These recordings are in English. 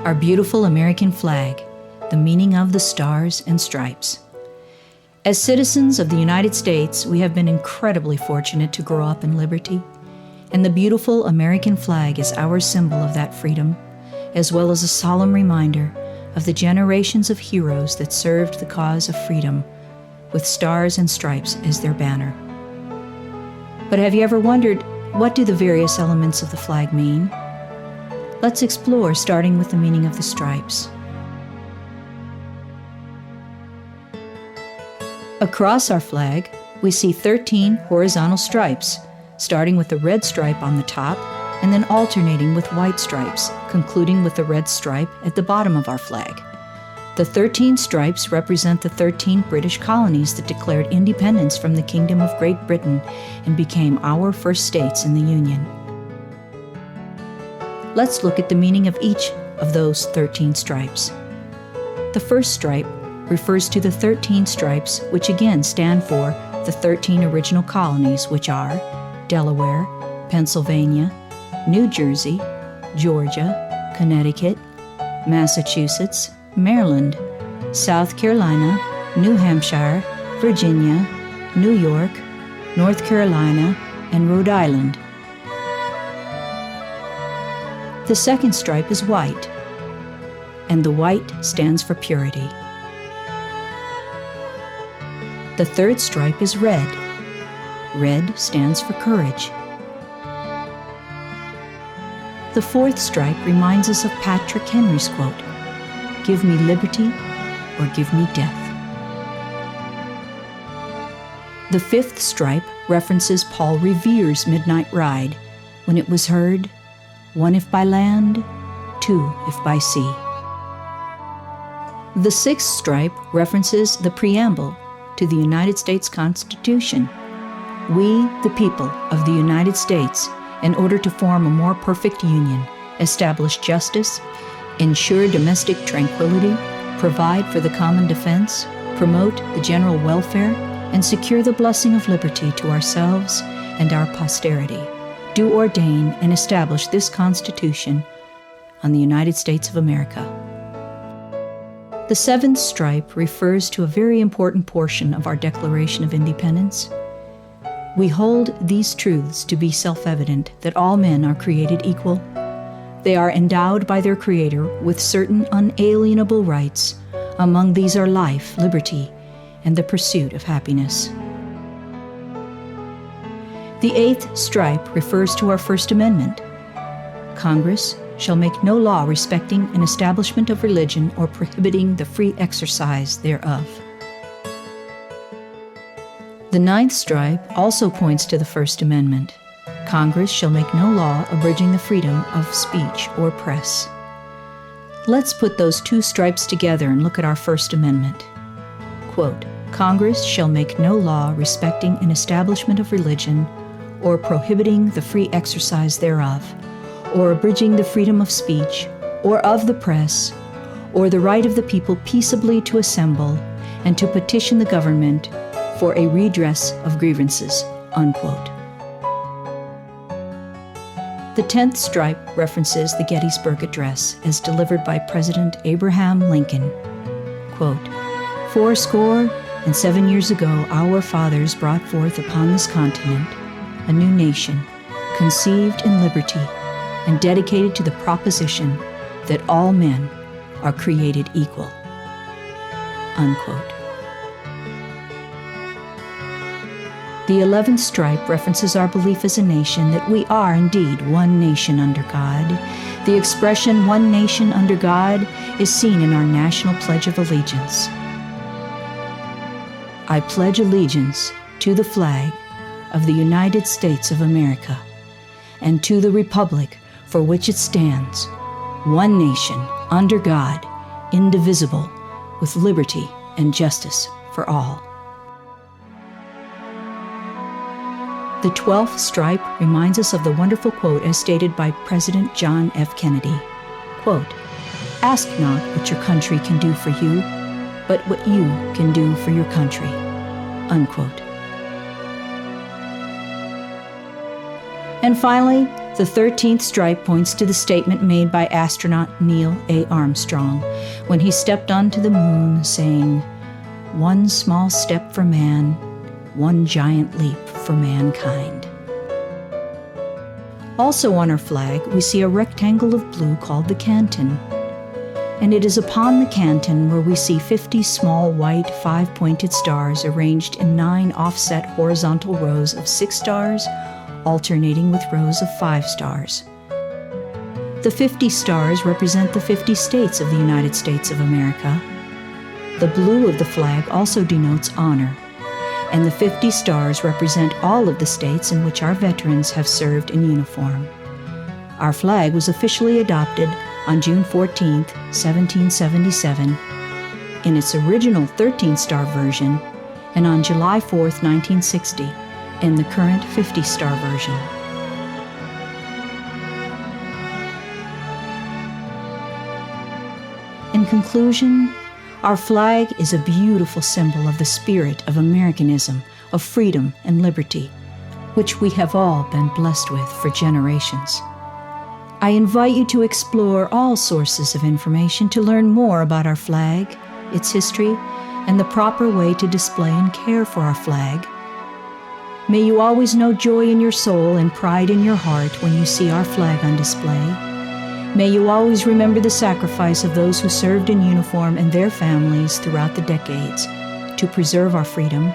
Our beautiful American flag, the meaning of the stars and stripes. As citizens of the United States, we have been incredibly fortunate to grow up in liberty, and the beautiful American flag is our symbol of that freedom, as well as a solemn reminder of the generations of heroes that served the cause of freedom with stars and stripes as their banner. But have you ever wondered, what do the various elements of the flag mean? Let's explore, starting with the meaning of the stripes. Across our flag, we see 13 horizontal stripes, starting with the red stripe on the top and then alternating with white stripes, concluding with the red stripe at the bottom of our flag. The 13 stripes represent the 13 British colonies that declared independence from the Kingdom of Great Britain and became our first states in the Union. Let's look at the meaning of each of those 13 stripes. The first stripe refers to the 13 stripes, which again stand for the 13 original colonies, which are Delaware, Pennsylvania, New Jersey, Georgia, Connecticut, Massachusetts, Maryland, South Carolina, New Hampshire, Virginia, New York, North Carolina, and Rhode Island. The second stripe is white, and the white stands for purity. The third stripe is red. Red stands for courage. The fourth stripe reminds us of Patrick Henry's quote, "Give me liberty or give me death." The fifth stripe references Paul-Revere's Midnight Ride, when it was heard, "One if by land, two if by sea." The sixth stripe references the preamble to the United States Constitution. We, the people of the United States, in order to form a more perfect union, establish justice, ensure domestic tranquility, provide for the common defense, promote the general welfare, and secure the blessing of liberty to ourselves and our posterity, do ordain and establish this Constitution on the United States of America. The seventh stripe refers to a very important portion of our Declaration of Independence. We hold these truths to be self-evident, that all men are created equal. They are endowed by their Creator with certain unalienable rights. Among these are life, liberty, and the pursuit of happiness. The eighth stripe refers to our First Amendment. Congress shall make no law respecting an establishment of religion or prohibiting the free exercise thereof. The ninth stripe also points to the First Amendment. Congress shall make no law abridging the freedom of speech or press. Let's put those two stripes together and look at our First Amendment. Quote, "Congress shall make no law respecting an establishment of religion or prohibiting the free exercise thereof, or abridging the freedom of speech, or of the press, or the right of the people peaceably to assemble and to petition the government for a redress of grievances," unquote. The 10th stripe references the Gettysburg-Address as delivered by President Abraham Lincoln. Quote, "407 years ago, our fathers brought forth upon this continent a new nation, conceived in liberty, and dedicated to the proposition that all men are created equal," unquote. The 11th stripe references our belief as a nation that we are indeed one nation under God. The expression "one nation under God" is seen in our National Pledge of Allegiance. I pledge allegiance to the flag of the United States of America and to the republic for which it stands, one nation, under God, indivisible, with liberty and justice for all. The 12th stripe reminds us of the wonderful quote as stated by President John F. Kennedy. Quote, "Ask not what your country can do for you, but what you can do for your country," unquote. And finally, The 13th stripe points to the statement made by astronaut Neil A. Armstrong when he stepped onto the moon, saying, "One small step for man, one giant leap for mankind." Also on our flag, we see a rectangle of blue called the canton. And it is upon the canton where we see 50 small white 5-pointed stars arranged in 9 offset horizontal rows of 6 stars, alternating with rows of 5 stars. The 50 stars represent the 50 states of the United States of America. The blue of the flag also denotes honor, and the 50 stars represent all of the states in which our veterans have served in uniform. Our flag was officially adopted on June 14, 1777, in its original 13-star version, and on July 4, 1960, in the current 50-star version. In conclusion, our flag is a beautiful symbol of the spirit of Americanism, of freedom and liberty, which we have all been blessed with for generations. I invite you to explore all sources of information to learn more about our flag, its history, and the proper way to display and care for our flag. May you always know joy in your soul and pride in your heart when you see our flag on display. May you always remember the sacrifice of those who served in uniform and their families throughout the decades to preserve our freedom.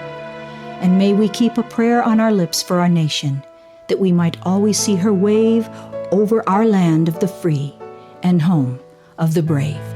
And may we keep a prayer on our lips for our nation, that we might always see her wave over our land of the free and home of the brave.